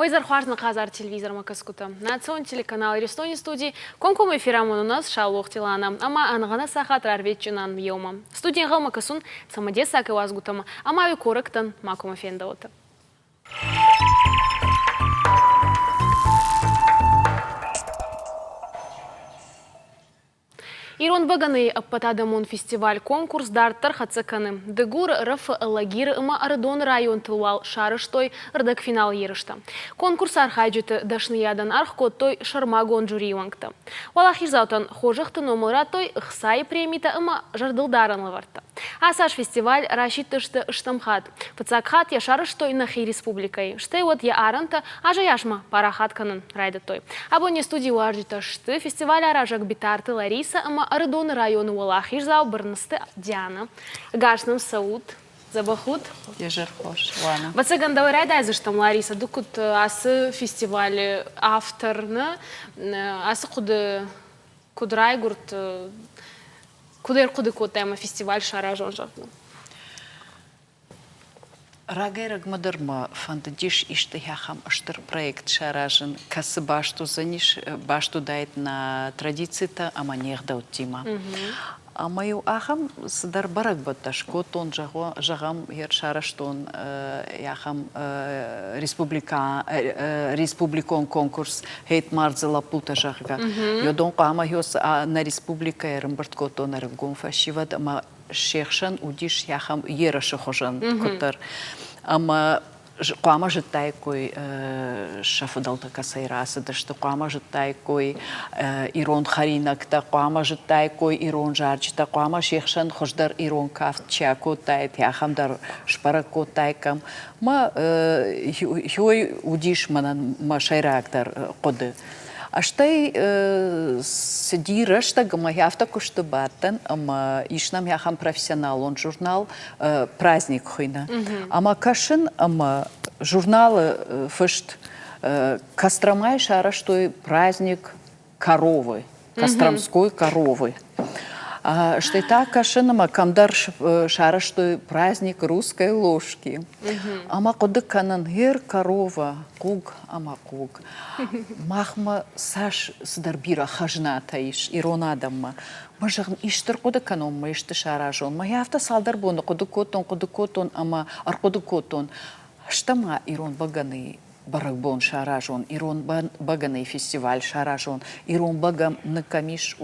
Вайзар Хуажна Казар телевизор Макаскута. Национ телеканал Рестони студии. Конком эфирамон у нас Шалух Тилана. Ама Ангана Сахат Рарветчинан Йома. Студия Гал Макасун Самаде Сака Вазгутама. Ама Викоректан Макума Фендаота. Ирон баганы аппатадамон фестиваль конкурс дартар хацаканы. Дегур раф лагир ма ардон район тылвал шарыштой рдак финал ерышта. Конкурс архайджеты дашниядан архкоттой шармагон жюриуангта. Валахизаутан хожахты номератой хсай премита ма жардылдаран лаварта. Асаш фестиваль рашитышты штамхат. Пацакхат я шарыштой нахи республикой. Штай вот я аранта, ажа яшма парахатканын райдатой. Абоне студии уарджита шты фестиваль аражак битарты Лариса ма Ардон району Валахижзау Барнасты Диана. Гашным Сауд. Забахут. Ежер хош, ладно. Бацаган давай дай за что Лариса. Дукут асы фестиваль автор, асы кудрай гурт кудер кудыко тема фестиваль шаражон жарно. Рагайраг мадырма фантадиш ишты яхам аштыр проект шаражын касы башту заниш башту дайт на традицита аманех даутима. Амаю ахам сдар барак батташ котон жагам ер шараштон яхам республикон конкурс хейт марзела пута жага. Йодон кама йос на республика ермбарт котон аргон фашивад ама шехшан удиш яхам ераши хожан котар. Ама Куама житай кой шафадалта касайраса, да что куама житай кой ирон харинакта, куама житай кой ирон жарчита, куама шехшан хождар ирон кафт чако тайт, яхамдар шпарако тайкам. Ма хой удиш манан ма шайрактар коды. Аштай сиди решта гама яфта куштубаттан, ама ишнам яхам профессионал, он журнал праздник хуйна. Ама кашин, ама журналы фышт Костромай шара, что праздник коровы, Костромской коровы. Что и так кашинама камдар шара, что праздник русской ложки. Ама коды канангер корова, куг, ама куг. Махма саш сдарбира хажна таиш, иронадамма. Мажагн иштер коды каномма ишты шаражон. Ма яфта салдар бону коды котон, ама ар коды котон. Штама ирон баганы. Баракбон шаражон, ирон баганый фестиваль шаражон, ирон багам на камиш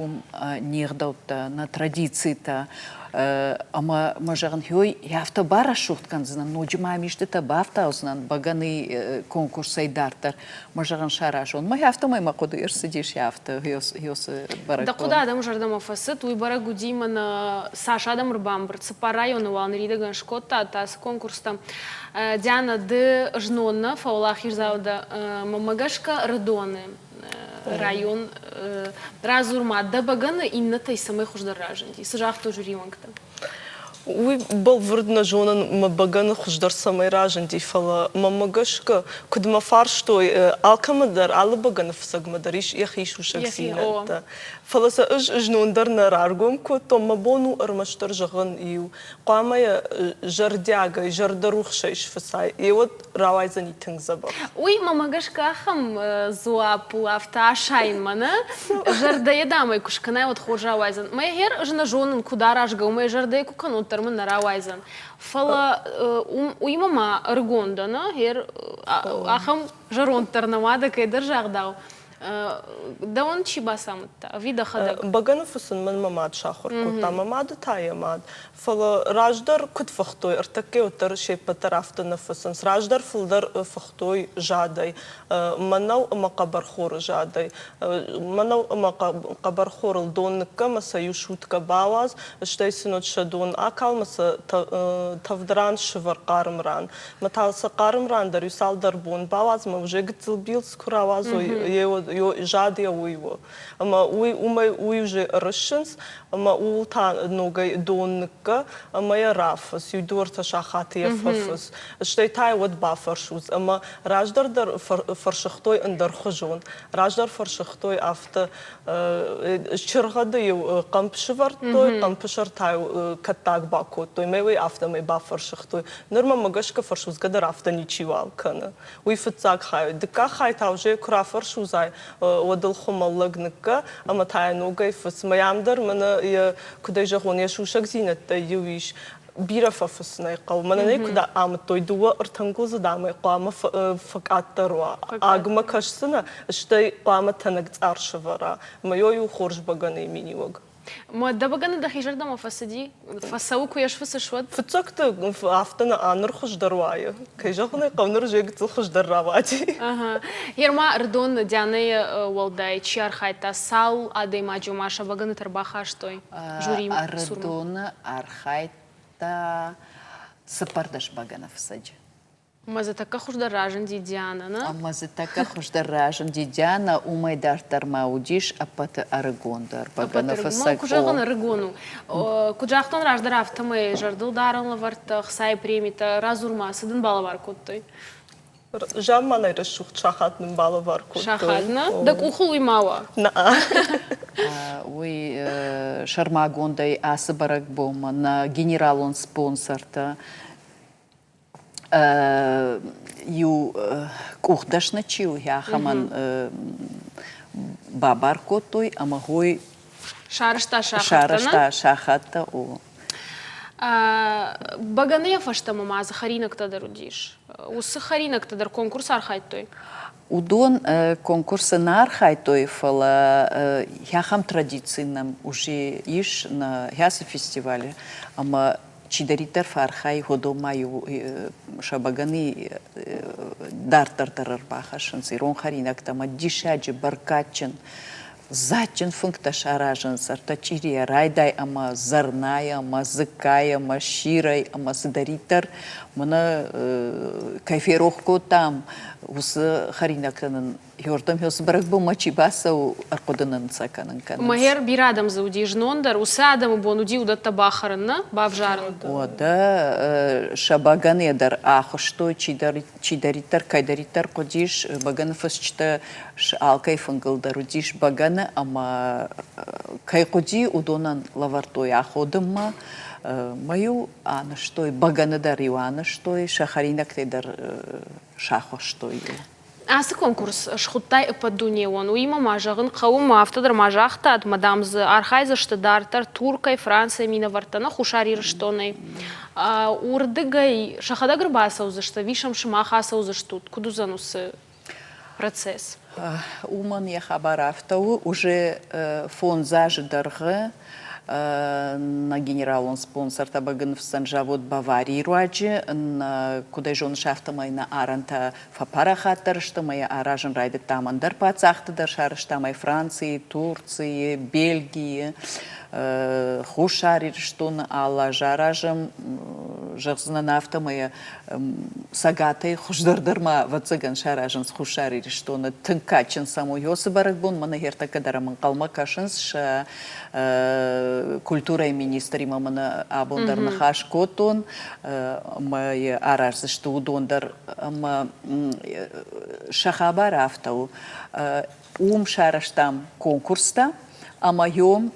нердаута, на традиции-то, ама мажаган хой, яфта бара шухткан знан, но джима мишты та бафта знан, баганый конкурс айдартар, мажаган шаражон, ма яфта май макоду ирсидиш яфта, хёс баракбон. Да куда адам жардам афасы, туй барагу диман Саша адам рбамбр, цепа района валн ридаган шкота, тас конкурс там Диана де жнонна, фаулах ирзауда мамагашка радоны. Район разурма да багана именно тай самый хуждар раженди. Сажах тоже ривангта. Уй был вырдна жонан мабагана хуждар самый раженди фала мамагашка кудма фарштой алкамадар албагана фсагмадар иш яхиш ушаксина. Фала са жнондар на раргом кото мабону армаштар жаган ию. Қамая жардяга жардарухшайш фасай. И вот равайзани тыңзаба. Уй мамагашка ахам зуапу авта шаймана жардая дамай кушканай вот хожа вайзан. Моя хер жена жонан куда ражга у моя жардая кукану термин на равайзан. Фала уй мама аргонда на хер ахам жарон тернамада кайдар жагдау. Да он чиба самта, вида хадак. Багана фусан мен мамад шахор кута мамад тая мад. Фала раждар кут фахтой артаке утар шепа тарафта на фусан. Раждар фулдар фахтой жадай. Манау макабар хор жадай. Манау макабар хор донка маса юшутка баваз. Штай синот шадон акал маса тавдран швар кармран. Матал са кармран дар юсал дар бон баваз ма уже гцилбил скуравазу его жады уйво. Ама умай уйже рышынс, ама улта ногай донныкка, ама я рафас, юдорта шахаты я фафас. Штейтай вот бафаршуз, ама раждардар фаршахтой андар хожон, раждар фаршахтой авто чыргады кампшывартой, кампшартай каттак бакотой, мевый авто мей бафаршахтой. Норма магашка фаршуз гадар авто ничего кана. Уй фацак хай, дыка хай тавже крафаршузай, одал хомаллагныкка, ама тай ногай фас маямдар, мана я куда жахон я шушак зинетта ювиш. Бира фафснай қал. Мананай куда ама той дуа артангу задамай қама факаттарва. Агма кашсына, штай қама танак царшавара. Майою хорж баганы миниваг. Ма да баганы да хижар да ма фасади? Фасау куяш фасашвад? Фацакта афтана аныр хождарвая. Кайжахунай қавныр жегіцл хождарравати. Ерма рдон дяны уалдай чар хайта сал адей маджу маша баганы тарбаха штой? Журим сурма. Рдон архайта сапардаш баганов саджи. Маза така хуждаражен дидяна, на? Маза така хуждаражен дидяна умайдар тарма удиш апата аргондар баганов саджи. Кужаган аргону. Куджахтон раждар автомай жардыл даран лавартах сай премита разурма садын балавар коттой. Жамманай решух шахатным балавар коттой. Шахатна? Так ухул имава. На. Уй шармагондай асы барак бома на генералон спонсорта ю кухдаш начил я хаман бабар котой амагой Шарышта шахата о баганы фашта мама захаринак тадар удиш. Усы харинак тадар конкурс архайтой. Удон конкурсы на архайтой фала яхам традиционным уже иш на ясы фестивале, ама чидаритар фархай ходомаю шабаганы дартар бахашын сирон харинак тама дишаджи баркачын зачин функта шаражын сарта чирия райдай ама зарная, ама зыкая, ама ширай, ама сидаритар мына кайферохко там усы харинактанын Йортам хёс барак бу мачи басау аркоданын саканын канас. Магер бирадам заудиш нондар, усы адамы бонуди удатта бахарынна, бавжарын. Ода шабаганедар ахышто чидаритар кайдаритар кодиш баганы фасчта алкай фынгылдар удиш баганы ама кай коди удонан лавартой аходыма мою аныштой баганыдар ю аныштой шахаринактедар шахоштой. Асы конкурс шхуттай падуне он уйма мажагын қауым автодар мажақтад мадамзы архайзы штадартар Туркай Франция мина вартана хушарир штоной урдыгай шахада грбаса узышта вишам шимаха аса узыштут кудузанусы процесс. Уман я хабар автоу уже фон зажидаргы на генералон спонсор табагынов санжавод Баварии руаджи на куда жон шафтамай на аранта фапара хаттарыштамай аражын райды тамандар пацахтыдар шарыштамай Франции, Турции, Бельгии хушарир штон алла жаражым жагзына нафтамай сагатай хуждардарма вацыган шаражын хушарир штоны тынкачын само йосы барак бон мана херта кадарамын калма кашынс ша культура министри мамана абондарны хаш котон май аражы что удондар ама шахабар автау шараштам конкурста ама йом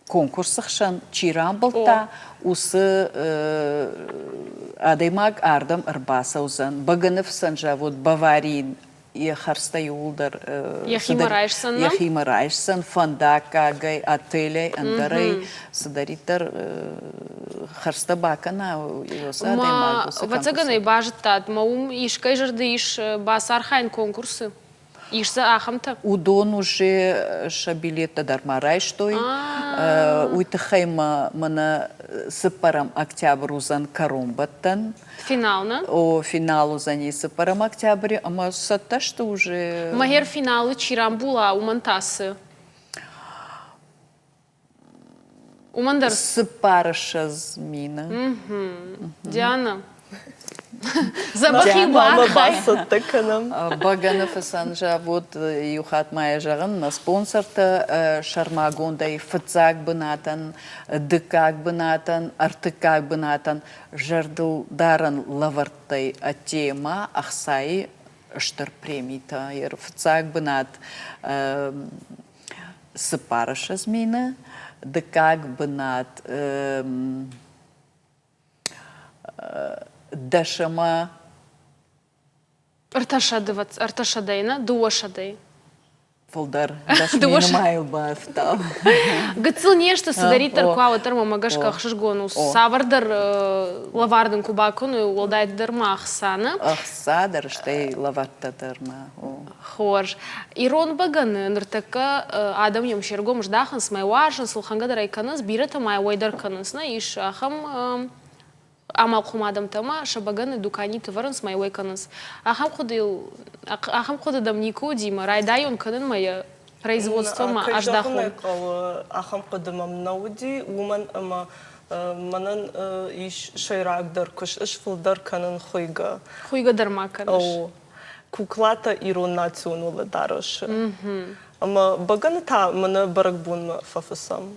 конкурсахшан чирамбылта усы адаймаг ардам арбасаузан баганов санжавод Баварии я харстай улдар Яхима Райшсан фандака гай отелей андарей садаритар харста бакана ма вацаганай бажыттад маум ишкай жарды иш басархайн конкурсы ишса ахамта удон уже шабилета дармарай штой уйтахайма мана сыпарам октябрь узан каромбаттан финална о финалу за ней сыпарам октябрь ама сатта что уже магер финалы чирамбула умантасы умандар сыпарыша змина Диана Забахи Мама бахай. басыт тыканым. Баганы фасанжа вот юхат мая жағын на спонсорты шармагондай фыцак бынатын, дыкак бынатын, артыкак бынатын, жардылдарын лаварттай тема ақсай ыштыр премита. Ер фыцак бынат сыпарыш змины, дыкак бынат дашама Арташадайна, дуашадай. Фолдар, Дуош. дашмины майл бафтал. Гыцыл нешті сыдаритар куаватар мамагашка ақшышгону. Савардар лавардын кубакуну, олдайдыдар мақсаны. Ахсадар, штай лаваттадарма. Хор. Ирон баганы ныртака адам ямшергом ждахын смай важын сылхангадар айканыз, бирата май уайдар канысна, иш ахам амал хумадам тама, шабаганы дукани тыварын смай уайканыз. Ахам ходы дамнику дима, райдайон канын мая производство ма аждахун. Ахам қыдымам науди, уман ама манан иш шайрагдар күш иш фылдар канын хуйга. Хуйга дарма каныш. Куклата Ирон националы дарышы. Ама баганы та мана баракбун фафасам.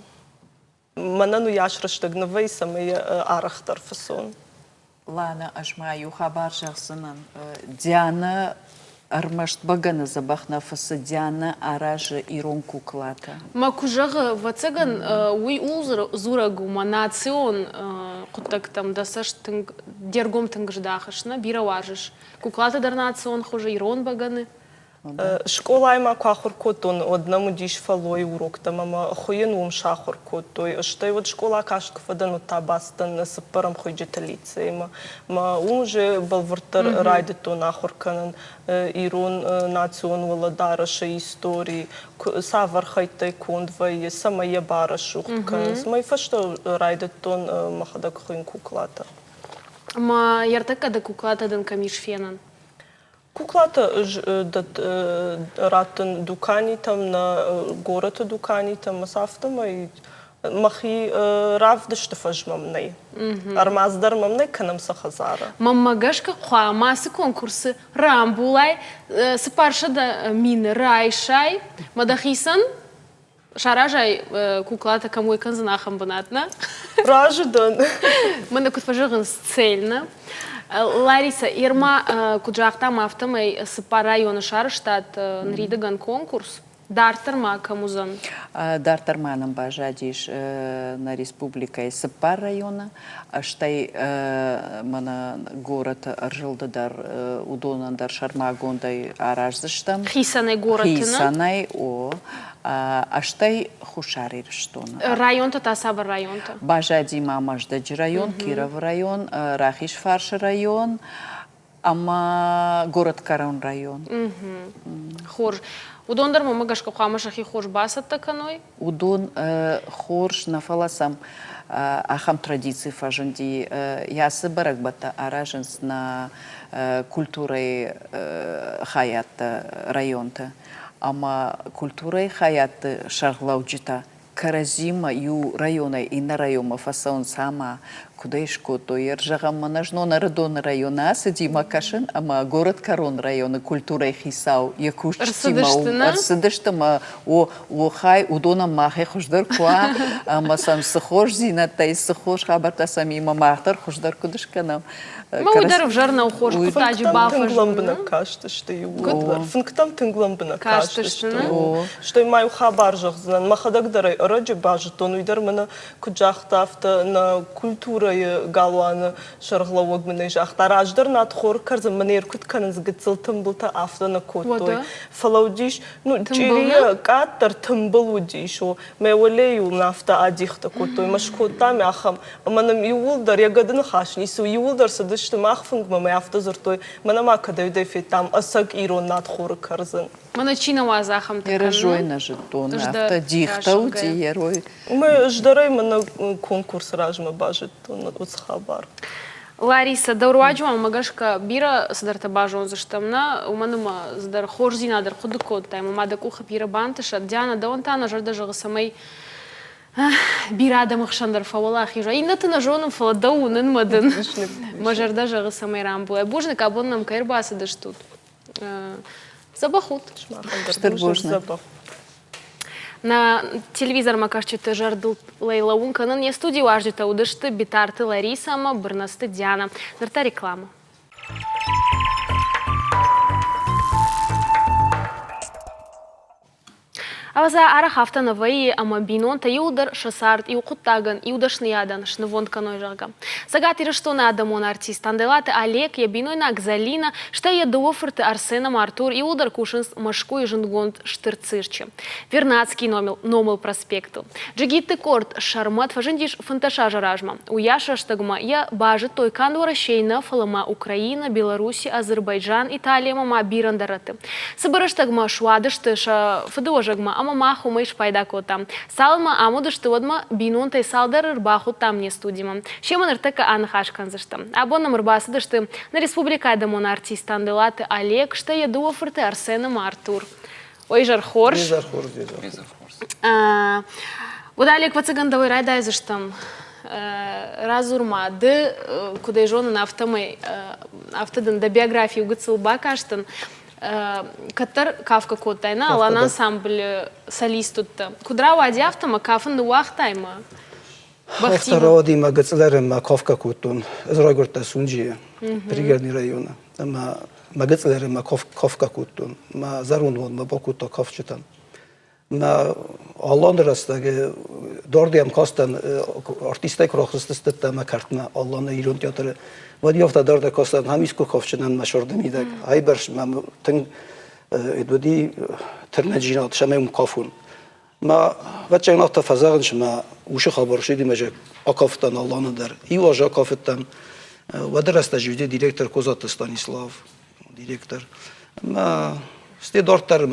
Манан уяшрыштык навайсам и арахтар фасон. Лана ашмаю хабар жақсынан. Диана армашт баганы забахна фасы Диана аражы Ирон куклата. Макужага вацаган уй зурагу национ кутак там дасаш дергом тынгждахашна бира важыш. Куклата дар национ хуже Ирон баганы. Школа айма кахур котон одному диш фалой урок там ама хуен ум шахур котой. Что вот школа кашка фадан табастан сапарам хуйджеталица има. Ма ум же балвартар райдето нахур канан Ирон национ валадараша истории савар хайтай кондва и самая бара шухткан. Май фашто райдето махадак хуин куклата. Ма яртака да куклата дан камиш фенан. Куклата ратын дукани там на гората дукани там масафтама и махи равдышты фажмамнай. Армаздар мамнай канам сахазара. Мамагашка масы конкурсы рамбулай сыпарша да мины райшай мадахисан шаражай куклата камой канзанахам банатна. Раждан. Мана кутфажыгын цельно. Лариса, Ирма куджахта мафтамай сыпар районы шарыштат нридыган конкурс. Дартарма камузан? Дартарманым бажадиш на республика сыпар района. Аштай мана город Аржилдадар удонандар шармагондай аражзыштам. Хисанай городына? Хисанай, аштай хушарир штона. Районта тасабар районта? Бажади Мамаждаджи район, Киров район, Рахиш Фарши район, ама город Карон район. Хорж. Удондар мамагашка хамашахи хорж басат таканой? Удон хорж нафаласам ахам традиции фажанди ясы баракбата араженс на культурой хаят районта. Ама культурой хаят шарлауджита каразима ю района и на райома фасон сама кудешко то ержагам манажно на радон района сидима кашин ама город Карон района культурой хисау якуштима арсыдыштыма о хай удона махе хуждар куа ама сам схож зинатай схож хабарта сами мамахтар хуждар кудышканам. Маудар в жарна ухож кутаджи бафаж. Тынгламбына кашты, что его. Функтам тынгламбына кашты, что и маю хабар жахзан. Махадагдарай раджи бажит, он уйдар мана куджахтафта на культура галуаны шарглавог мына жахта. Раждар над хор карзан мана иркут каныз гыцыл тымбылта афта на котой. Фалаудиш, ну чирия каттар тымбыл удиш. Меволею нафта адихта котой. Машкотами ахам. Манам юулдар ягадын хашни. Су юулдар садыш что махфунг мама автозортой манама когда дефит там асак Ирон над хор карзан. Мана чина вазахам такан. Ережой на жетон авто дихтау диерой. Мы ждарай мана конкурс ражма бажит он хабар. Лариса, дауруаджу мамагашка бира садарта бажон заштамна, уманума задар хорзина дар худукот тайм мада куха бира бантыша Диана даонтана жарда жага самай Bir adam xşandır fawala xija. Inda tına jonum fala daunun madın. Majarda jağı samayran bu. Bujnik abonnam kayır bası dıştut. Забахут. На телевизор макарчыты жардыл Лейла Унканын не студии важдыта удышты битарты Ларисама, бырнасты Диана. Нырта реклама. Аваза ара хафта наваи ама бинон та юдар шасарт и укуттаган и удашниядан шнывон каной жага. Сагат ирыштона адамон артист анделаты Олег я биной на Акзалина что я доферты Арсеном Артур и удар кушинс машку и жингонт штырцирчи. Вернадский номел проспекту. Джигитты корт шармат фажиндиш фанташа жаражма. Уяша штагма я бажы той кандвара шейна фалама Украина, Беларуси, Азербайджан, Италия мама бирандараты. Сабараштагма швадышты ша фадожагма ама хумайш пайда котам. Салма амудышты одма бинон тай салдар рбаху там не студима. Шеман ртека анхашкан заштам. Абонам рбасы дышты на республика адамон артист анделаты Олег, что я дуоферты Арсеном Артур. Ой жар хорш. Вот Олег вацагандавай райдай заштам. Разурма, ды куда жона на автомой автодан до биографии угцылба каштан. Катар кавка котайна, алан ансамбль солистутта. Кудра вади автома кафын дуахтайма. Автора одима гцлерема кавка котун. Зрагорта сунжи, пригородный район. Ма гцлерема кавка котун. Ма зарунвон ма бокута кавчутан. Ма Алландырастаги дордиам кастан артистай крохстыстта ма картна Аллана ирон театры. Вадиофта дорда кастан хамиску кавчунан ма шордамидак. Айбарш ма тын эдвади тернаджинат шамем кафун. ما وچه نقطه فضاغنش ما وش خبر شدی مجا آکافتن الله ندار. ایو آجا آکافتم و درست جویده دیرکتر کوزات استانیسلاو دیرکتر. ما استعدادتر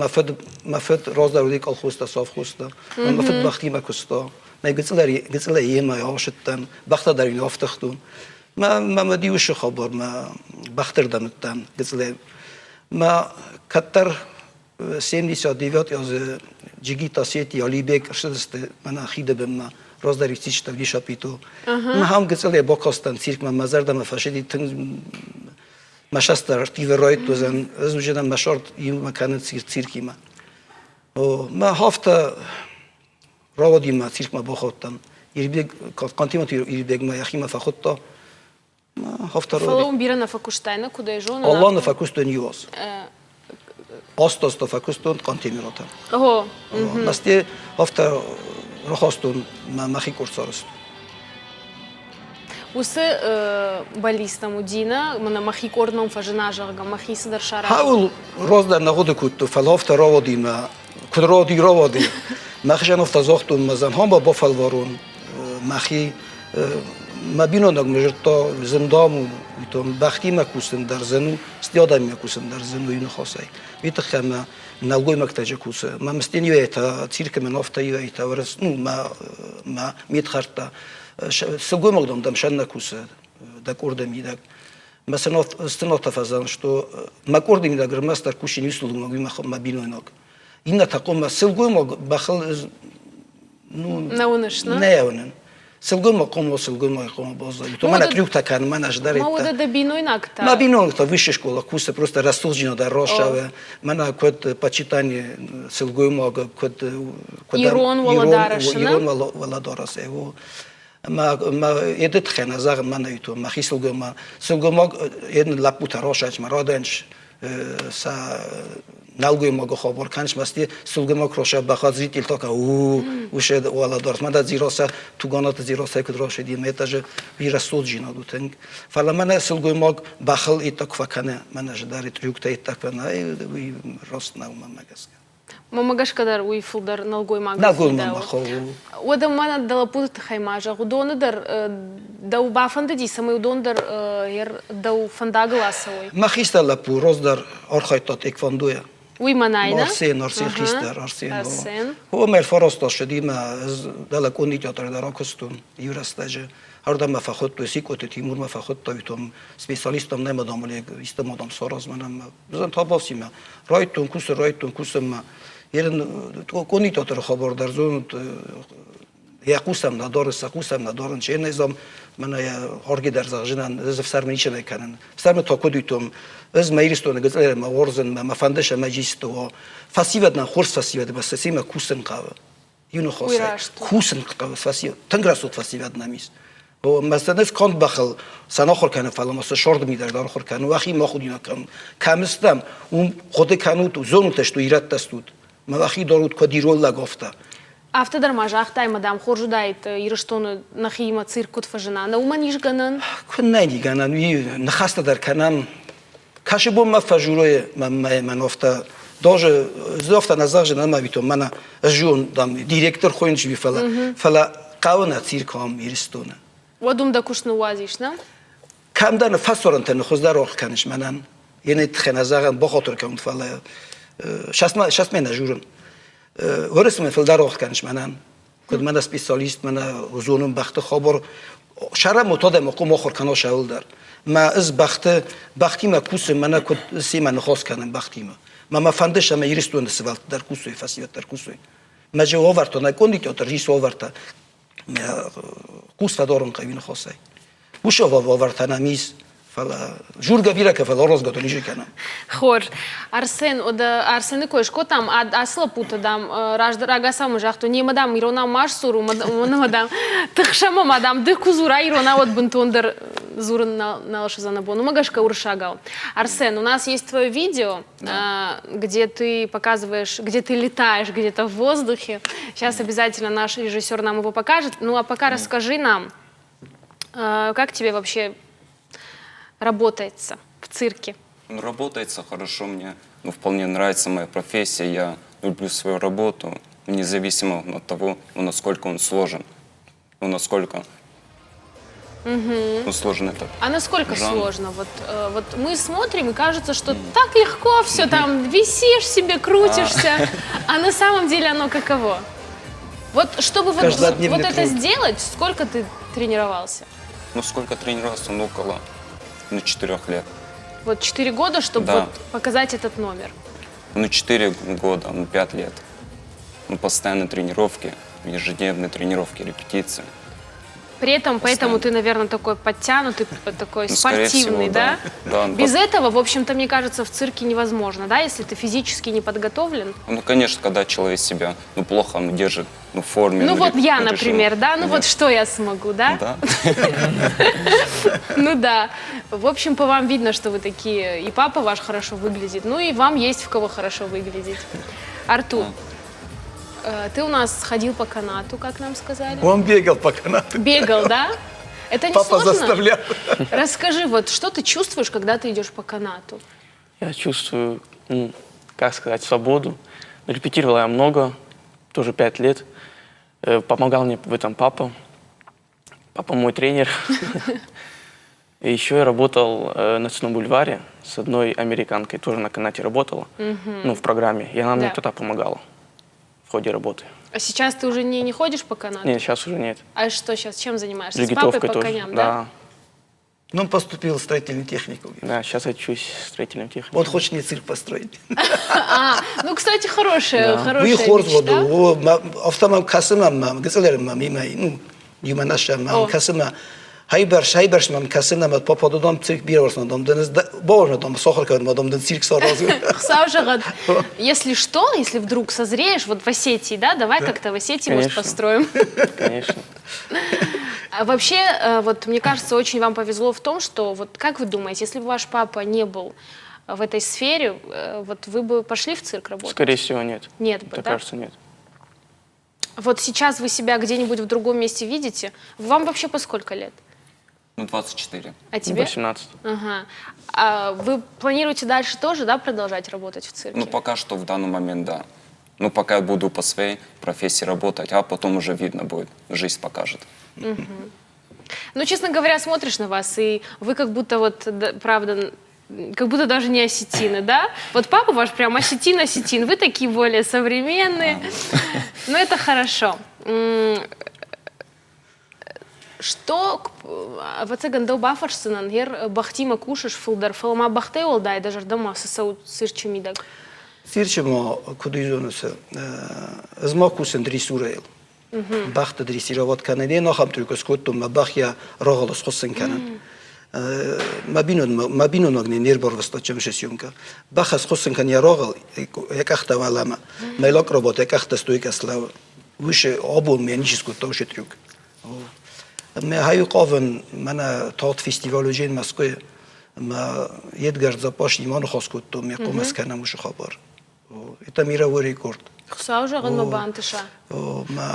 مفد راز دارودی کال خوسته صاف خوسته. مفد بختی مکسته. ما گزلایی ما یاشتن بخت دارین آفتختون. ما مدیوش خبر ما بختر دمتن گزلای. ما کتر سیمدیسا دیوات از جیگیتا سیتی آلیبک شدست من آخیده بم رازداری چیش تبدیل شپیتو. من هم گزلی با کاستن سیرک من مزردم فشدی تن مشستر تیو رایت دوزن از وجودم مشارت یوم مکان سیرکی ما. و ما هفته راودی ما سیرک ما باخودم. یریبگ کانتیمات یریبگ ما یخی ما فخودتا. ما هفته راودی. فلوم بیرنا فکوشتاینا کدای جون. الله نفکوشتن یوز. Остос факустон континентал. Ого. Насте авто рохостон махи курсорст. Усы баллистам удина, мана махи корном фажина жарга, махи садаршара. Хаул розда нагоды кутто фалофта роводима, кудроди роводи. Махжан автозохтун мазан хомба бофалворун, махи мабинонак межто зендаму итон бахти макусен дар зену стиадам макусен дар зену ин хосай витахма налгой мактажа куса мамстенью это цирка менофта ю это врас ну ма митхарта сгой магдам дам шанна куса да кордами да масанов станота фазан что макордами да громастар кушин услугу мабинонак инна такома сгой мог бахал ну наунышна неонен سلگم قوم و سلگم قوم بازاری تو من اتریوک تکن من اجداری ما وده دبینوی نکتا ما بینوی تا ویش школа کوسه просто رسولجینا در روشاوه من کد почитание سلگم کد ایران ولادارشنا ایران ولادارسه و ما ادت خنا زاغ من ایتو ما خی سلگم ادن لپوت روشاچ مرادنش سا نالگوی ما خبر کنش مستی سلگم کروشه بخواد زیتیل تا که وشه والا دارت من زیراسه تو گانات زیراسه کد راشه دیم اتاج ویرسول جینا دوتنگ فعلا من سلگم بخل ایتاک فکنه من اجداری تریوکتا ایتاک فنه وی راست نوم مگس ماماگаш кадар уй фулдар налгой магаз. Налгой мамахо. Ода мана дала пут хаймажа. Удондар да уба фандади самый удондар ер да у фанда гласовой. Махиста лапу роздар архайтат эквандуя. Уй манайна. Арсен хистер Арсен. هو مر فراستا شدیم از دلکونی تئاتر دراکستون یورستاجه هر ما فخود تو سیکوت تیمور ما فخود تا بیتم سپیشالیستم نمیدونم ولی استمادم سراز منم بزن تا باسیم رایتون کوس ما یرن کنی تئاتر خبر در زون Якусам надоры, сакусам надорын, че незам мана орги дар загжинан, з всармы ниче неканан. Всармы токудуйтум, з майристона гызлерем, ма орзен, ма фандеша маджисто, фасиваднан хорс фасивад, ма сесима кусен қавы. Юну хосай. Кусен қавы фасивад, танграсут фасиваднамис. مثلا کند بخل سناخور کنه فلان مثلا شورد میدار دار خور کنه وقتی ما خودی نکنم کمستم اون خود کنوت و زونتش تو ایراد دستود ما وقتی دارود کدیرول لگفته Автодар мажахтай мадам хоржудайт ирыштоны нахима циркут фажина. На уманиш ганан? کننی گنن وی نخسته در کنم کاش بوم ما فجوره من افته даже زفته نزاج نما بیتم من جون دام دیرکتور خوینش بی فلا قاونا циркам ایرستونه Одум да кушну уазиш, на? کمدن فسرن تن خود روح کنش منن یعنی تخنازاغن بخاطر کم فلا شست من نجورن ورسم فل در روح کنش منن کد من اسپیسیالیست من زونم بخت خبر شرم متاد مقام آخر کنار شاول در ما از بختی ما کوس من کد سی من خاص کنم بختی ما فندش ما یریستون سوالت در کوسوی فسیوت در کوسوی ما جو آورد نکندی که ترجیح آورد کوس فدارن قوین خاصی وش آورد نمیز فلا جورگا بیره که فلا راز گاتونیجی کنم Хор. Арсен, ода Арсены коешко там асла пута дам раждар агаса мажахту не мадам ирона марсуру мадам тхшама мадам ды кузура ирона вот бунтондер зурн на лошазанабо. Ну магашка уршагал. Арсен, у нас есть твое видео, где ты показываешь, где ты летаешь где-то в воздухе. Сейчас обязательно наш режиссер нам его покажет. Ну а пока расскажи нам, как тебе вообще работается в цирке? Ну, работается хорошо мне. Ну, вполне нравится моя профессия. Я люблю свою работу, независимо от того, ну, насколько он сложен. Ну, насколько ну, сложен этот А насколько жанр. сложно? Вот мы смотрим, и кажется, что так легко все там, висишь себе, крутишься. А на самом деле оно каково? Вот чтобы вот Каждодневный это труд. сделать, сколько ты тренировался? Ну, сколько тренировался? Ну, около 4 лет. Вот 4 года, чтобы Да. вот показать этот номер. Ну, 4 года, ну, 5 лет. Ну, постоянные тренировки, ежедневные тренировки, репетиции. При этом, поэтому Постоянно. ты, наверное, такой подтянутый, такой Ну, скорее спортивный, всего, да? Да. Без этого, в общем-то, мне кажется, в цирке невозможно, да, если ты физически не подготовлен. Ну, конечно, когда человек себя ну, плохо держит ну, в форме. Ну вот я, режиме. например, да? Ну вот что я смогу, да? Да. Ну да. В общем, по вам видно, что вы такие, и папа ваш хорошо выглядит, ну и вам есть в кого хорошо выглядеть. Артур, ты у нас ходил по канату, как нам сказали? он бегал по канату Бегал, да? Это не папа сложно? заставлял Расскажи, вот что ты чувствуешь, когда ты идешь по канату? Я чувствую, как сказать, свободу. Репетировал я много, тоже 5 лет. Помогал мне в этом папа. Папа мой тренер. И еще я работал на Ночном бульваре с одной американкой, тоже на канате работала, ну, в программе. И она мне Да. тогда помогала в ходе работы. А сейчас ты уже не ходишь по канату? Нет, сейчас уже нет. А что сейчас, чем занимаешься? С папой Джигитовкой по тоже. коням, да? он поступил в строительную технику Да, сейчас я учусь строительным техникой. он хочет мне цирк построить Ну, кстати, хорошая وی خورد мечта. و افتادم کسیم گذارم میمه یومناشم کسیم هایبرش من کسیم پاپا دادم цирк بیارسن دام دنز باور ندام ساخر کردم دام دن цирк сразу Саушагад, если что, если вдруг созреешь, вот в Осетии, да, давай как-то в Осетии, может, Конечно. построим. Конечно. А вообще, вот мне кажется, очень вам повезло в том, что, вот как вы думаете, если бы ваш папа не был в этой сфере, вот вы бы пошли в цирк работать? Скорее всего, нет. Нет бы, Мне да? кажется, нет. Вот сейчас вы себя где-нибудь в другом месте видите? Вам вообще по сколько лет? Ну, 24. А тебе? 18. Ага. А вы планируете дальше тоже, да, продолжать работать в цирке? Ну, пока что в данный момент, да. Ну, пока я буду по своей профессии работать, а потом уже видно будет, жизнь покажет. Ну, честно говоря, смотришь на вас, и вы как будто вот, да, правда, как будто даже не осетины, да? Вот папа ваш прям осетин, вы такие более современные. Но это хорошо. Что в цыгандау бафарсынан гер бахтима кушаш фулдар филма бахтей олдай даже дома сосау сырчумидак. Сирчимо кудизонуса змакусен дрисурейл بخت دریسی روات کنن دی نخم ترکس کتم ما بخیا راغلس خصن کنن ما بینون مگنی نیر بار وسط چمش سیوم که بخش خصن کن یا راغل یک اخت والما ملاک ربات یک اخت استوی کسلا وش آبون میانیش کت توش ترک ما هایو قاون من تات فستیوال جین مسکوی ما یدگرد زپاش ایمان خاص کتم میقوم اسکنم وش خبر ایتا میره وری کرد خصاو جغن ما بانتشا ما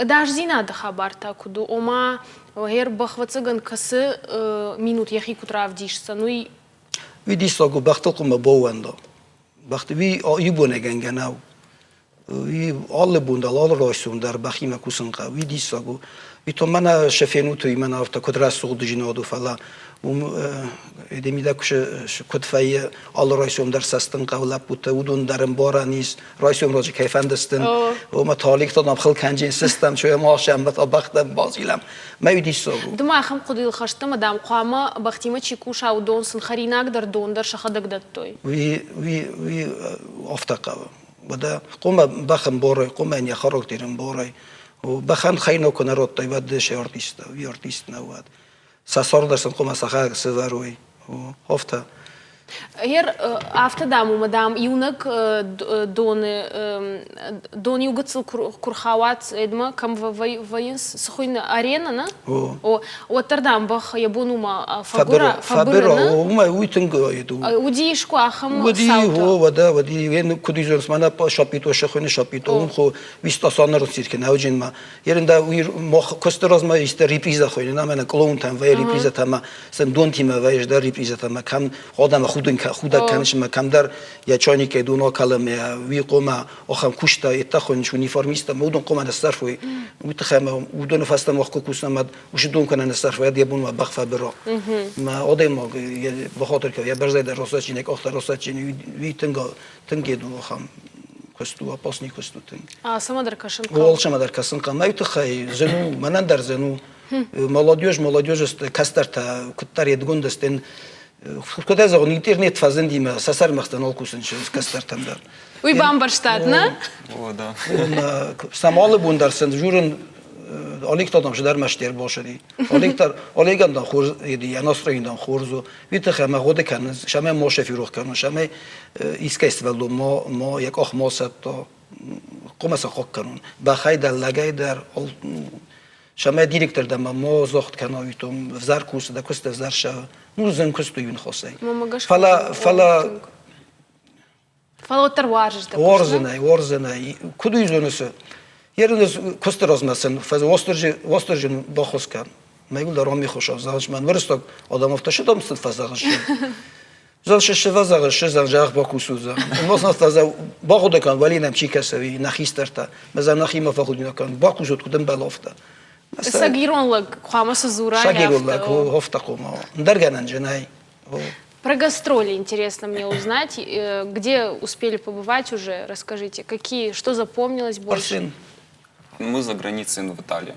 داش زینا دخبر تا کدو ома هر بخوتسگن کس минут یخی کتراف دیشسا نوی وی دیساگو بختلقم باوندا بخت وی آیبونه گنگناو وی آل بوندال آل رایسون در بخیم کوسنقا وی دیساگو وی تو من شفینو توی من آفتا کدرس سوق دجینادو فلا دمیده کش کدفای آل رایسون در سستن قولب بوده ودون درم بارا نیست رایسون راجع کیفندستن و ما تالیک دادم خل کنجین سیستم چوی ماشم بتا بختم بازیلم ما وی دیساگو دما خم قدیل خشته مدام قاما بختیمه چیکوش او دون سن خریناک در دون در شخدک داد توی وی آفتقه بده قوم بخم بارای قوم این خاراکترم بارای و بخن خیلی کنه رات تای بعدش آرتیست وی آرتیست نواد ساسار درسن قوم سخاک سواروی و هفته هر after دامو مدام یونک دون югацл курхават эдма кам ваинс схуин арена на о Роттердам бах ябонума фабера ума уйтинго еду удишку ахам ودی هو ودا ودی ین کدیزونس مانا پا شاپیتو شخونه شاپیتو اون خو 20 سال رسید که نوجین ما یرنده وی مخ کستراز ما است ریپریزا خوینه نامنا کلون تام و ریپریزا تام سن دون تیم و اش در ریپریزا تام کم خودم خود کنش ما کم در یا چانی که دونو کلمه وی قوما اخم کشتا اتخونش uniformista مودون قوما نصرف وی متخم ودون فاستم وقت کوسم وش دون کنن نصرف و دیبون ما بخفا برا ما آدم ما بخاطر که یا برزای در راست یک آخر راست وی تنگ دو خم کستو پاسنی کستو تنگ سما در کشم والشما در کسن قم ما تخی زنو منن در زنو молодежь است کستر تا کتر یدگون دستن کدای زغن اینترنت فازندی ما سسر مختن آلکوسن شد کستر تام در وی بامبرشتاد نه О, да. سامال بوندرسن جورن آلیک دادم شدر مشتر باشدی آلیک اندام خورز یدی اناستر ایندام خورزو ویت خم خود کنن شما ما شفیروخ کنن شما ایسک استولو ما یک آخ ما ست تا قوم ساق کنن بخای در لگای در شما دیرکتر دم ما زخت کنایتم وزار کوس دا کوست وزار شا نوزن کوستو یون خاصی فلا فالوتر وارج ده ورزنای کدوی زونس یرنز کوست رازمسن فاز واسترجن باخوس کن میگول دارم میخوشم زاش من ورستک آدم افتاده دام ست فازش زالش شوازش زنجاق با کوسوزا مثلا فاز با خود کن ولی نمچی کسوی نخیسترتا مثلا نخی ما فخود نکن با کوسوت کدم بلافتا ساگیرون لگ خامس زورا ساگیرون لگ هفتقوم درگنن جنای Про гастроли интересно мне узнать, где успели побывать уже, расскажите, что запомнилось больше? Мы за границей в Италии.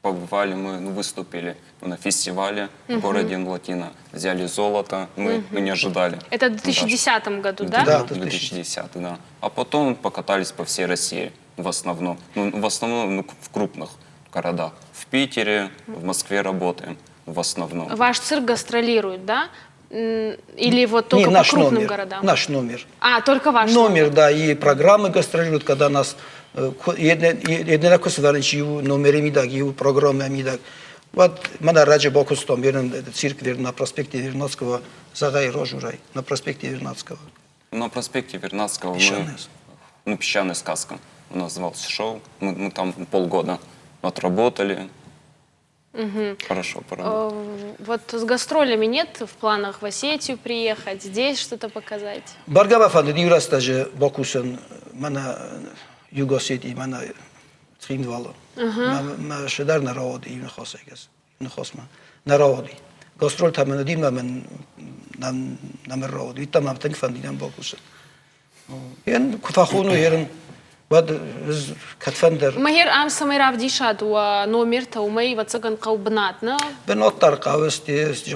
Побывали, мы выступили на фестивале в городе Латино, взяли золото, мы не ожидали. Это в 2010 году, да? Да, в 2010, да. А потом покатались по всей России, в основном в крупных городах. В Питере, в Москве работаем, в основном. Ваш цирк гастролирует, да? Или вот только по крупным городам? Наш номер. А, только ваш номер? Да, и программы гастролируют, когда нас jednako se varenčiju номерами так, и программами так. Вот мы ради бокустом верен цирк на проспекте Вернадского, Загай Рожурай, на проспекте Вернадского. На проспекте Вернадского мы «Песчаная сказка» у нас назывался шоу. Мы там полгода отработали. Хорошо поработали. Вот с гастролями нет в планах в Осетию приехать, здесь что-то показать? Баргава фанды юрастаже бокусон мана югосети мана триндвало. Ма шедар народи им хосегас. Не хосма. Народи. Гастроль там на дим нам народи. Там там фанди нам бокусон. Ен куфахуну ерен بعد كتفندر مهير أم سمير عبدي شاد ونومير تومي وتسجن قو بناتنا بنات قهوه است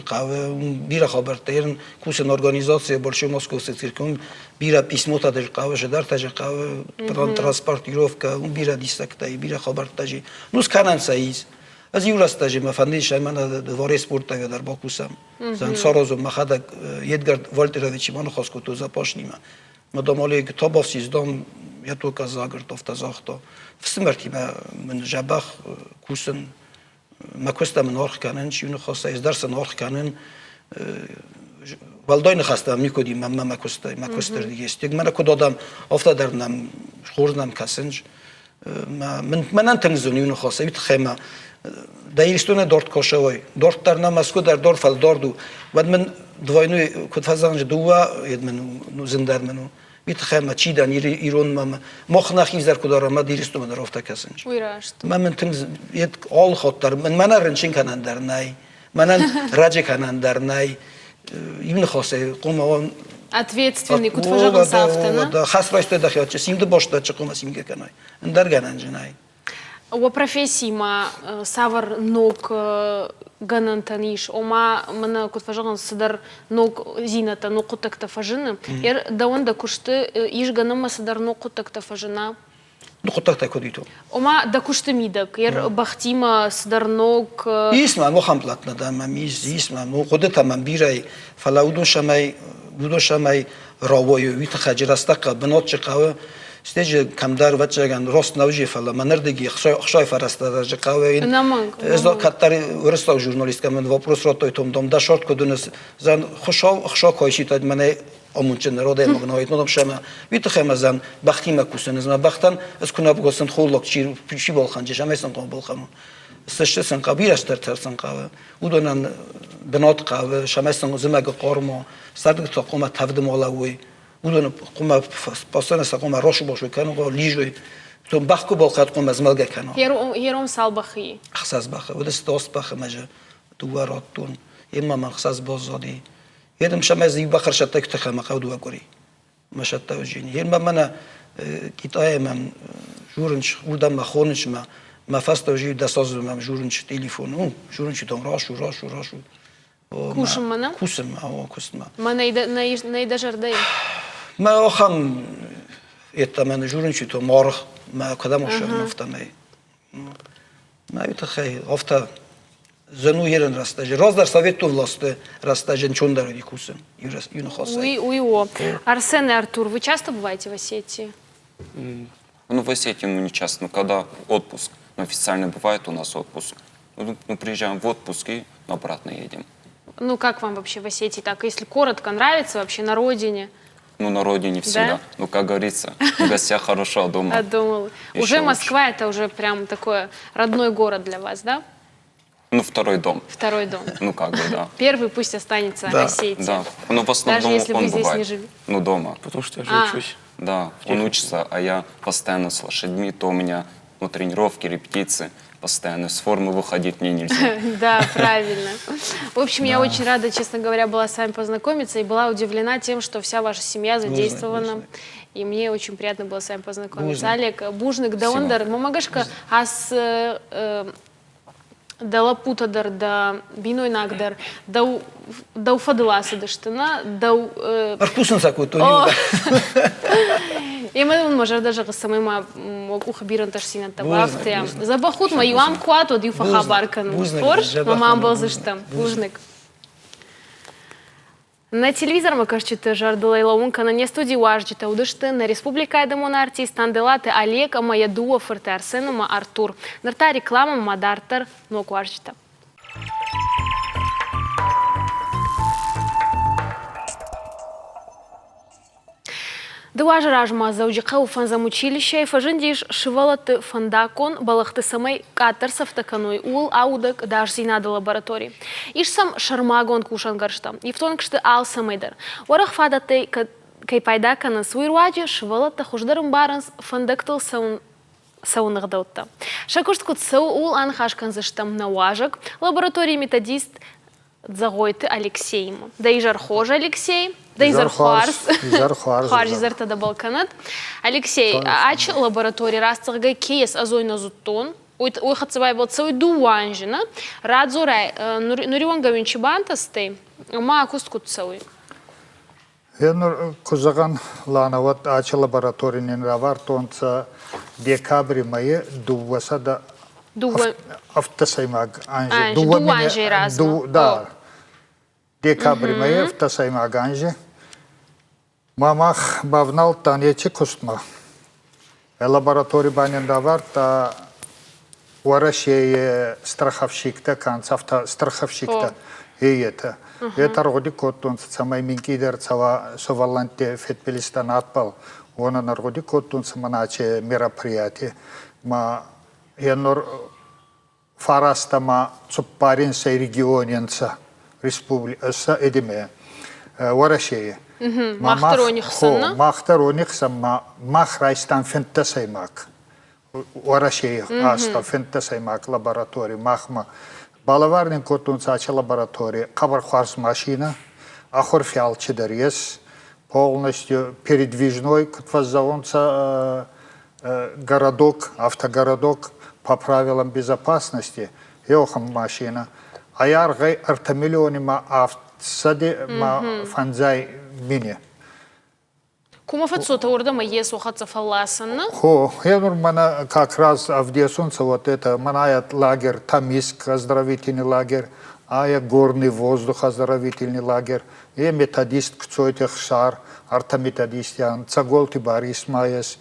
قهوه بیره خبرترین کوسن ارگانیزاسیون بولشوی مسکو سیرکون بیره پیسموتا در قهوه شدار تاج قهوه پران ترانسپورت یوروفکا اون بیره دیستکتای بیره خبرتاجی نوس کانن سایز از یوراستاجی مفندیش من دواره سپورت در باکوسم زن سارازو مخدا یدگارد والترویچی منو خواست که توزا پاشنیمه مدامالی کتاب افسیزدام یا تو کازاگر تفتازاختا فسمرتی من جبخ کوسن ما کوستا من آرخ کنن چیونو خواسته از درس آرخ کنن والدای نخواستم نیکودی ما کوستر دیگه است یک من کدادم افتا درنم خوردم کسنج من انتنزونی اونو خواسته بیت خیمه دایرستونه دارت کاشوی دارت در نام اسکو در دار فل داردو بعد من دوینوی کد فزانج دوا ید منو زندار منو بیت خیمه چی دن ایران مخ نخیز در کدارم ما دیرستو من رفته کسنج ويراشت من تنز ید آل خاطر من رنچین کنن در نای من راجع کنن در نای این خواسته قوم آن ответственный кут фажаган сафтана да хас райсте да хят симде бошта чекома симге канай ндар гананжинай و профессии ما سافر نوك ганантаниш ома мана кут фажаган садар нок зината нокутак тафажина ер даонда кушты иш ганама садар нокутак тафажина نقطة تكوديتو ома да кушты мидак ер бахтима садар нок اسمع مو خمبلتنا دا ميز اسمع مو قدرت من بيراي فلاودو شماي بودو شماي راويو ويت خجرستق بنات چقاوه استيج كمدار وچگان راست نوجي فلا منردگي خشاي فرستادر چقاوه این از کتر ورستا ژورنالیست من вопрос راتوي توم دم دا شورت کدونس زن خشا کایشی تاد من آمونچن راده مغنایت ندم شما ویت خیمه زن بختی مکوسن از ما بختن از کنار بگوسن خولک چی بالخنجه شما ایستن قام بالخمون استشت سن قبیل است در سن قاوه او دونن بنات قاوه شما ایستن زمگ قارما سرد تا قوم تفد مالوی او دون قوم پاسن است قوم راش باشه کنه قال لیجوی تو بخکو بالخد قوم از ملگه کنه هيروم سالبخي خصاص بخه و دست داست بخه مجه دواراتون اما من خصاص بازادی يدم شماز يبخر شتى كتخم قودوا كوري ما شتى وجيني يرما منا كيتاي من جورنش ودم خونش ما فاست وجي دساز ما جورنش تليفون جورنش تون راشو كوشم منا كوسم او كوسما ما نيدا جردي ما اخم يتمن جورنش تو مارخ ما قدم وش نفتمي ما يتخي افتا زنو يرن راستاج راز در совету власти растажен чондароди кусен юн хосай уй Арсен и Артур, вы часто бываете в Осетии? Ну, в Осетии, ну, не часто, но когда отпуск, ну, официально бывает у нас отпуск, ну, мы приезжаем в отпуск и обратно едем. Ну, как вам вообще в Осетии? Так, если коротко, нравится вообще на родине? Ну, на родине всегда. Да? Ну, как говорится, в гостях хорошо, а дома А думала. еще Уже лучше. Москва это уже прям такой родной город для вас, да? Ну, второй дом. Второй дом. Ну, как бы, да. Первый пусть останется Да, Осетия. Да. Ну, в основном Даже если он вы здесь бывает. не живете. Ну, дома. Потому что я же А. учусь. Да, он учится, а я постоянно с лошадьми, то у меня ну, тренировки, репетиции, постоянно с формы выходить мне нельзя. Да, правильно. В общем, я очень рада, честно говоря, была с вами познакомиться и была удивлена тем, что вся ваша семья задействована. И мне очень приятно было с вами познакомиться. Олег Бужник, Даондар, Мамагашка, ас да лапутадар, да бинойнагдар, да уфадыласы дыштына, да... аркусын саку то И мы можем даже самыма ухабиран ташсина табахты. Забахут ма юам куато дюфа хабаркан. Спорш, мамам был зыштам. Бужник. На телевизор мы кажется жардылайла унка на не студии уажджита удышты на республика Эдемона артист анделаты Олег моя дуа форте Арсенума Артур. Нарта реклама мадартер нок уажджита. Дуажа ражма заудикау фанзам училище и фажиндиш шивалаты фандакон балахты самой катарсов таканой ул аудак даш зинада лаборатории. Иш сам шармагон кушан гаршта. И в том, что ал самайдар. Орах фадаты кай пайдака на свой руаджи шивалата хуждарым баранс фандактал саунагдаута. Шакушт кут сау ул анхашкан заштам на уажак лаборатории методист Загойты Алексеем. Да и жархожа Алексей, Да изар хуарс. Изар хуарс. Хуарс изар тада балканат. Алексей, ач лаборатории растыргай кейс азойна зуттон. Ой хатсыбай болса ой дуанжина. Радзорай нурион гавинчи бантасты. Ма акусткутсауй. Енур кузаган ланават ач лабораторийнин равартонца декабрь майы дуваса да автосаймаг анже. Дуанжи разма. Да. Декабрь майы автосаймаг анже. Мамах бавнал танечи кустма. Лабораторий банин раварта Уарашее страховщик-то, концавта страховщик-то. И это. Это роди коттун, самай минкидер, соваланте фетпелистан отпал. Он на роди коттун, саманаче мероприятие. Ма янор фарастама цупарин сей регионенца республика с эдиме. Уарашее. Махтароних сама махрайстан фентасаймак. Уарашея аста фентасаймак лаборатория махма балаварнин котунцача лаборатория кабар хварс машина ахорфиал чедарес полностью передвижной котвазаонца городок автогородок по правилам безопасности еохам машина аяргай артамиллионима автсади ма фанзай мини. Кума фатсота урдама есу хатса фалласана. Я нормально как раз Авдеесунца вот это, манает лагерь, Тамиск, оздоровительный лагерь, а горный воздух, оздоровительный лагерь, и методист кцойтех шар, артаметодистян, цаголти Борис Майес,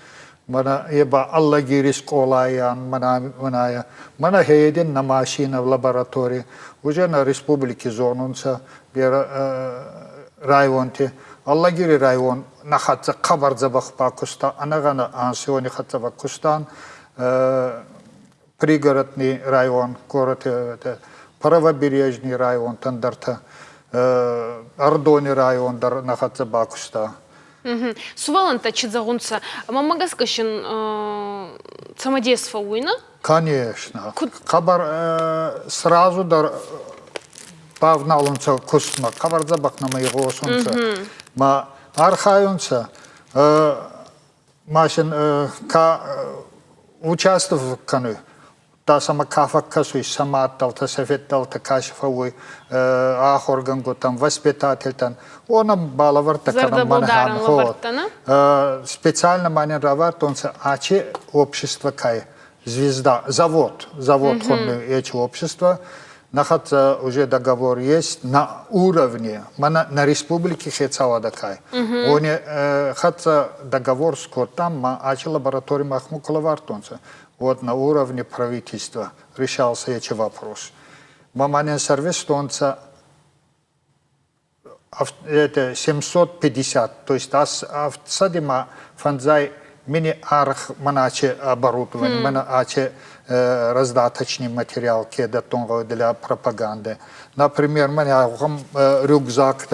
мана еба аллагирис колаян, мана хейден на машина в лаборатории, уже на республике Зонунца, районте, Аллагири район нахатса Кабардзабах Пакуста, анагана ансиони Хатсабакустан, пригородный район, город правобережный район Тандарта, Ардони район нахатса Бакуста. Суваланта чидзагунца, мамагаскашин самодейство уйна? Конечно. Кабар сразу павналунца кустма, Кабардзабах на моего солнца. Ма архаюнца, машин участвовал каны, та сама кафа касуй, сама талта советал, та кашфауй, ахоргангу там воспитатель там, он балаварта канам манхан, специально манен раварт, он ачи общество кай, звезда, завод эти общества. Нахат уже договор есть на уровне, на республике Хецава Дакай. Он хат договор с котом, ачи лаборатории Махмукалавартонца. Вот на уровне правительства решался эти вопрос. Маманин сервис тонца это 750, то есть садима фанзай мини-арх маначе оборудование, маначе раздаточный материал для пропаганды. Например, маня рюкзак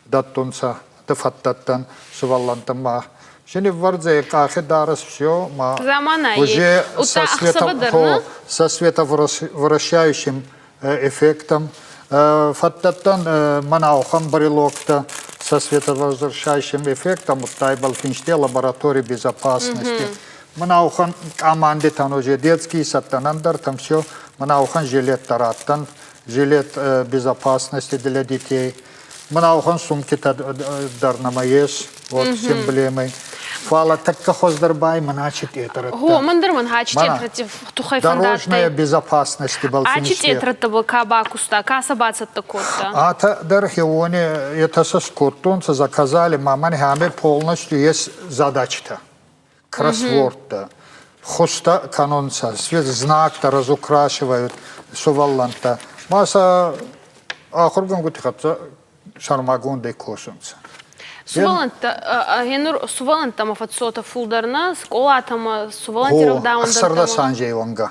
даттунца, дефаттаттан, суваллантама. Şimdi варзе кахе дарас все, уже со световращающим эффектом. Фаттаттан манаухам барилокта со световозвращающим эффектом в Тайбалфинште лаборатории безопасности. Манаухан команде там уже детский саттанандар, там все. Манаухан жилет тараттан, жилет безопасности для детей. Манаухан сумки дарнамаеш, вот с эмблемой. Фала такка хоздарбай, маначит это. Го, мандарман хачит это тухай фандатты. Дорожная безопасность Балфинште. Ачит это был кабакуста, касабаца такой-то. А та дархионе это со скоттунца заказали, маман хаме полностью есть задача-то. Кроссворд-то, хоста канонца, знак-то разукрашивают, сувалланта. Маса ахурган гутихатса шармагундай косунца. Суваланта мафатсота фулдарна, скола там сувалантиров даундар. Ахсарда санжей ванга.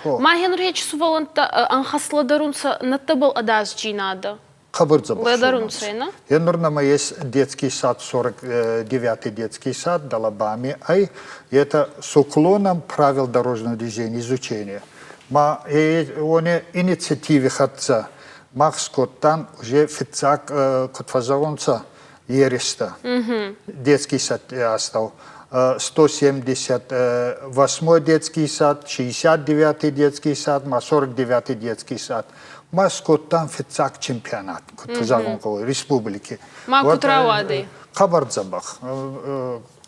Ма Хенур еч суваланта анхасладарунца натабал адаз джинада. Хабырдзабах. Янурнама есть детский сад, 49-й детский сад, Далабами, это с уклоном правил дорожного движения, изучения. Он инициативе хатца, махскоттан уже фицак котфазаонца, Ереста. Детский сад я остал. 178 детский сад, 69 детский сад, 49 детский сад. Маскот там фицак чемпионат, республики. Макутравады. Хабардзабах.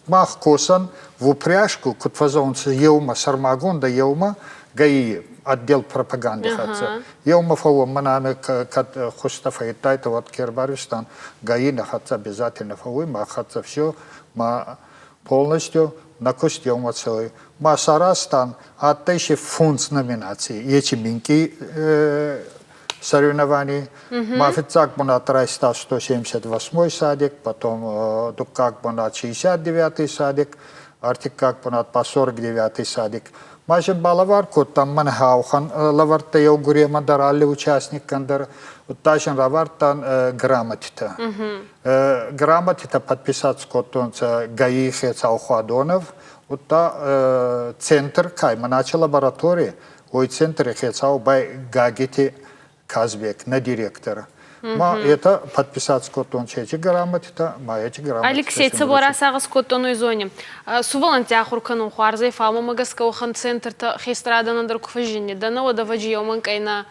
Мах косан в упряжку, кутфазонца Еума Сармагонда Еума ГАИ, отдел пропаганды хатса. Еума фау манаме кат Хустафа Итайта вот Кербаристан ГАИ на хатса обязательно фау, ма хатса все, ма полностью на кость Еума целый. Ма Сарастан, а тайши фунт номинации, ечи минки соревнований. Мафицак бонат райста 178 садик, потом Дукак бонат 69 садик, Артикак бонат по 49 садик. Мажен балавар, кот там манхаухан, лаварта я угуре мандарали участник кандар, уташен равартан грамотита. Грамотита подписать скотонца ГАИ Хецаухадонов, ута центр кайма начал лаборатории, ой центр Хецау бай гагити Казбек на директора. Ма это подписать скотон чечи грамотита, ма эти грамотита. Алексей Цыбора сағы скоттону изоне. Сувалан тяхуркану хуарзай фалма магаска ухан центр-то хейстраданандыр куфажини. Да на ода ваджи йоманкай на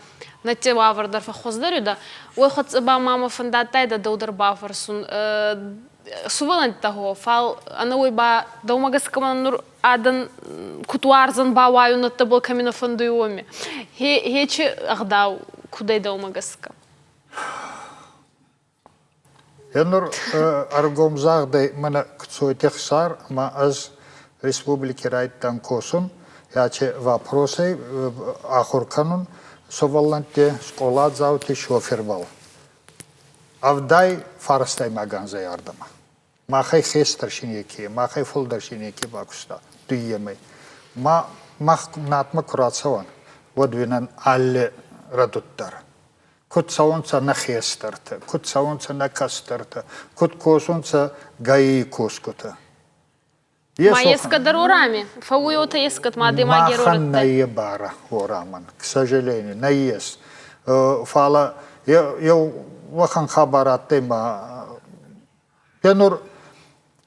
тела вардар фахоздарю да. Ой хот цыба мама фандатай да даудар бафарсун. Сувалан таго фал ана ой ба да магаска манур адан кутуарзан ба ваю на табл камина фандуйоми. Хечи ахдау кудай да магаска. Енур аргомзагдай мана кцойтех сар, ма аз республики райттан косун, яче вопросы ахурканун, соваланте школат заути шофервал. Авдай фарастай маганза ярдама. Махай хестершинеки, махай фулдаршинеки бакуста, туйемай. Мах натма курацаван, водвинан алле радуттар. Кут саунца на хестерта, кут саунца на кастерта, кут косунца гаи коскута. Ма ескадар урами, фауиота ескат мады магеру Махан наебара ураман, к сожалению, наес. Фала, я вахан хабарат тема. Пенур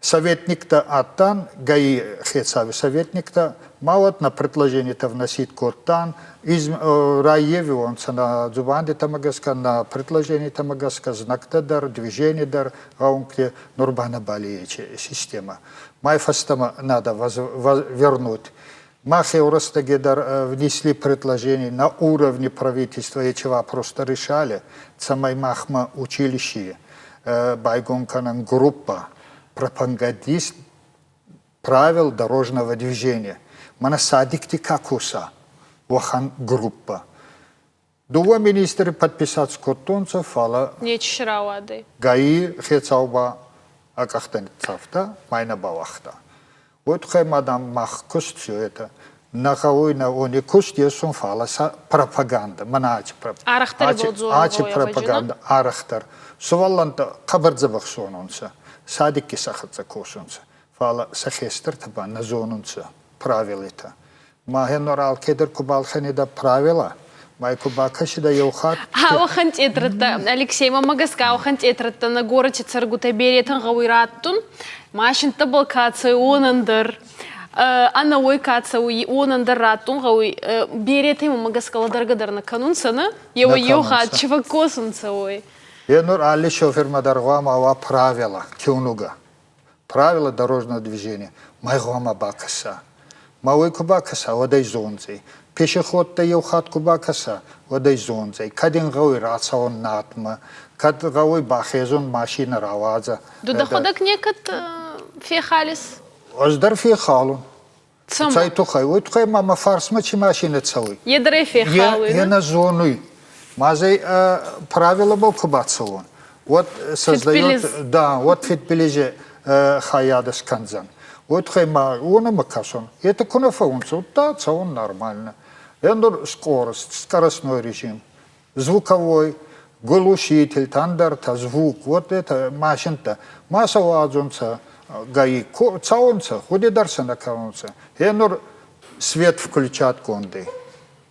советник-то аттан, гаи хецави советник-то, мават на предложение-то вносить коттан, из райеви он на зубанде тамагаска, на предложение тамагаска, знак-то дар, движение дар, гаунке нурбана балиече система. Майфастама надо вернуть. Махи урастагедар внесли предложение на уровне правительства, эти просто решали. Самай махма училище, байгонканан группа, пропагандист правил дорожного движения. Мана садикти какуса, вахан группа. Дуа министры подписать скотонцев, фала нечшрауады. ГАИ хецауба акахтан цафта, майна бавахта. Вот хай мадам мах куст все это. Нахауй на они куст есун фала пропаганда. Манач пропаганда. Арахтар болзу. Ачи пропаганда. Арахтар. Сувалланта кабардзабах сонунца. Садики сахатца косунца. Фала сахестер таба на зонунца. Правилита. Махенорал кедер кубалхани да правила. Майкубакаши да яухат. Аухан тетрата, Алексей Мамагаска, аухан тетрата на городе Царгута беретан гауираттун. Машин табалкация онандыр. Анна ойкация онандыр раттун гауи. Береты Мамагаска ладаргадар на канун сана. Его яухат чевакосунца ой. Енур али шофер мадаргуама ава правила. Тюнуга. Правила дорожного движения. Майгуама бакаса. Мауи кубакаса, водай зонзей. Пешеход-то яухат кубакаса, водай зонзей. Кадин гауи рацаон натма, кад гауи бахезон машина раваза. Дудаходак некат фехалис? Оздар фехалун. Цай тухай, ой тухай мама фарсма чи машина цауи. Едре фехалуй, да? Ена зонуй. Мазай правила был кубацаон. Вот создает, да, вот фитпилиже хаядас канзан. Вот хайма, он макасон. Это кунафаунца, да, он нормально. Это скорость, скоростной режим, звуковой, глушитель, тандарта, звук. Вот это машина-то. Масса вазунца, гаи, цаунца, худи дарса на каунца. Это свет включат конды.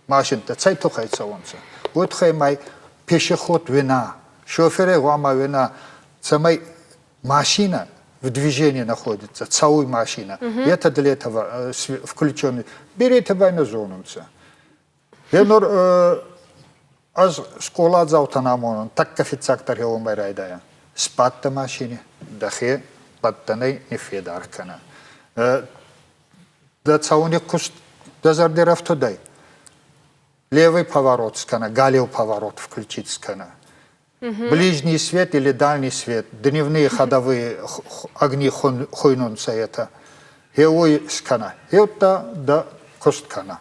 Машина-то, цай тухай цаунца. Вот хайма пешеход вина, шоферы вама вина, самай машина в движении находится, целая машина. Это для этого включенный. Берите время зонунца. Аз школа заутанамон, так кафицактар его мэрайдая. Спатта машине, дахе паттанай нефедаркана. Да цауник куст дазардерав тудай. Левый поворот скана, галев поворот включить скана. Ближний свет или дальний свет, дневные ходовые огни хойнунца это. Еой скана, это да косткана.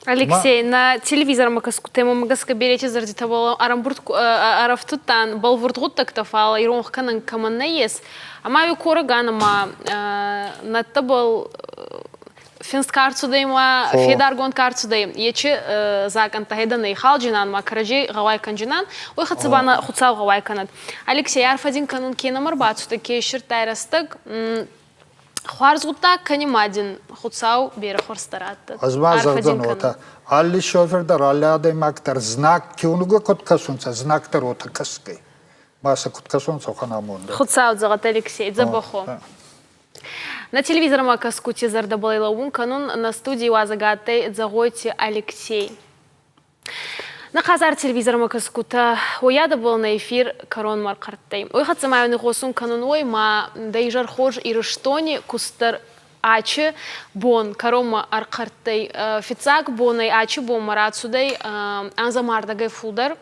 Алексей, на телевизор тему магаска берете зарди того арафтутан балвурдгут так тафала и ронх канан каманнеес. А маю корагана на табал финскарцудейма федаргон карцудейм. Ече закан тахеданы халджинан макараджи гавай канджинан. Ой хацабана хуцал гавай канат. Алексей, арфадин канун кена марбацу такие ширтай растак. Хуарзгута канимадин хуцау бера хорстарат. Азмазардан ота. Алли шофердар алли адай мактар знак киунуга коткасунца знактар ота каскай. Маса коткасунца ханамунда. Хуцау загат Алексей забахо. На телевизор макаскути зардабалайлаун канун на студии вазагатей загойте Алексей. На казар телевизор макаскута ояда был на эфир корон маркартей. Ой хацамаю не хосун канун ой ма дейжар хож и рештони кустар аче бон корома аркартей фицак бонай аче бон марацудей анзамардагай фудар.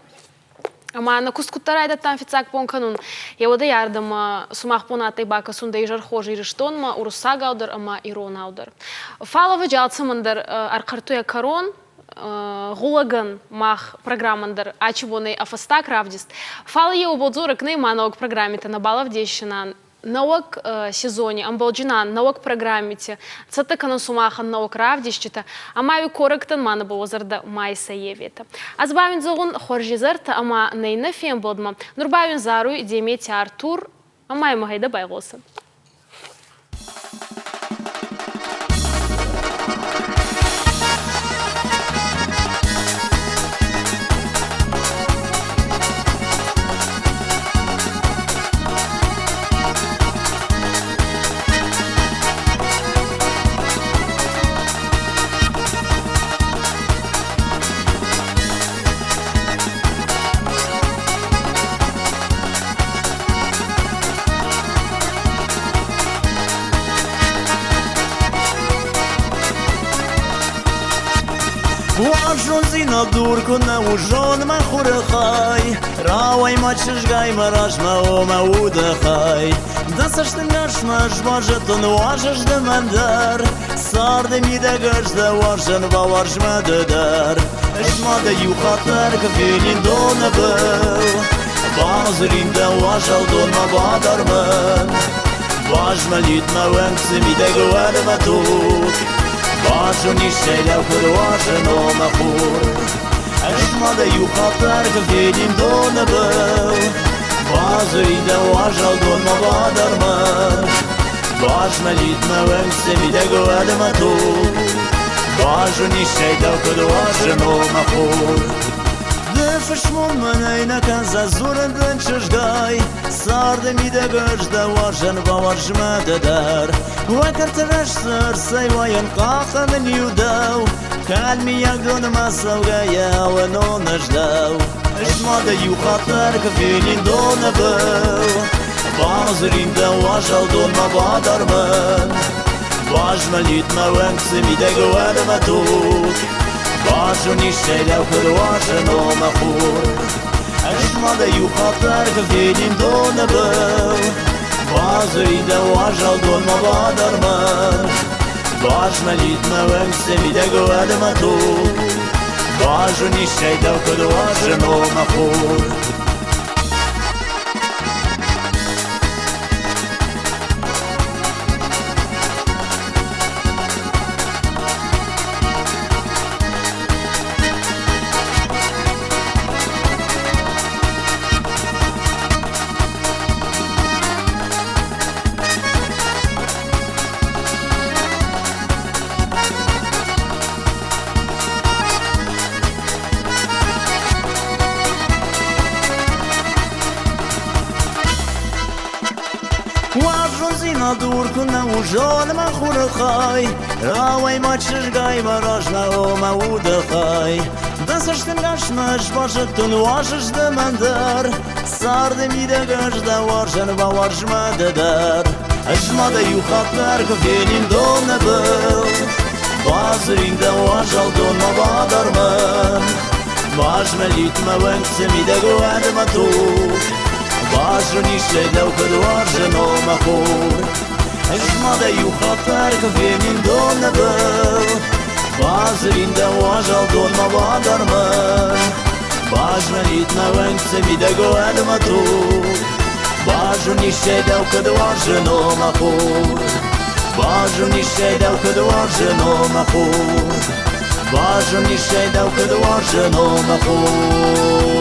Ама на кускутарайда там фицак бон канун. Я вода ярдама сумах понатай бака сун дейжар хож и рештон ма урусага удар ама ирон аудар. Фалава джалцамандар аркартуя корон. Гулаган мах программандар ачибоный афастак равдист. Фал е оболзорок нейма наук программите на балов дещинан. Наук сезоне амбалджинан наук программите. Цатакану сумахан наук равдищита. Амаю корректан мана бозарда майса евета. Азбавин зогун хоржизарта ама нейна фембодма. Нурбавин заруй демети Артур. Амай магайда байгоса. Важон зина дурку на ужон махурахай, равай мачеш гай мараж маома удахай. Да саштым гаш маш важатон важаш да мандар, сарды ми да гаш да важан ваварж мададар. Эшмада юхатар кафелин дона был, базрин да важал дон мабадарман. Важма литма венксы ми да гварма тук. Важу нишеля курважа но махур. Эшмада юхатар кафелин дона был, базрин да важал дон мабадарман. Важма литма венксы ми да гварма тук. Важу нишеля курважа но махур. Фашмон манайна каза зуран данчажгай, сарды ми да гажда важан ваваржма дадар. Вакартараш сарсай ваян каханан юдау, кальми ягдон масавга яуано наждау. Эшмада юхатар кафелин дона был, базрин да важал дон мабадарман. Важма литма венксы ми да гварма тук. Важу нишеля курважа но махур. Эшмада юхатар кафелин дона был, базрин да важал дон мабадарман. Важма литма венксы ми да гварма тук. Важу нишеля курважа но махур. زنا دور کنه و جان ما خور خای راوی ما چشگای براش ما مود خای دستش تنگاش مش باشد تون واشش دمندر سرد میده گشت وارشن و وارش مددر اجماده یو خطر کفینین دون نبل بازرین ده واشال دون ما بادر من باش ملیت ما ونکس میده گوهد ما تو باش رو نیشه دو کدوار جنو ما خور اجماده یو خطر کفینین دون نبل بازرین ده واشال دون ما بادر من باش ملیت ما ونکس میده گوهد ما تو باجو نیشه دو کدوار جنو مخور باجو نیشه دو کدوار جنو مخور باجو نیشه دو کدوار جنو مخور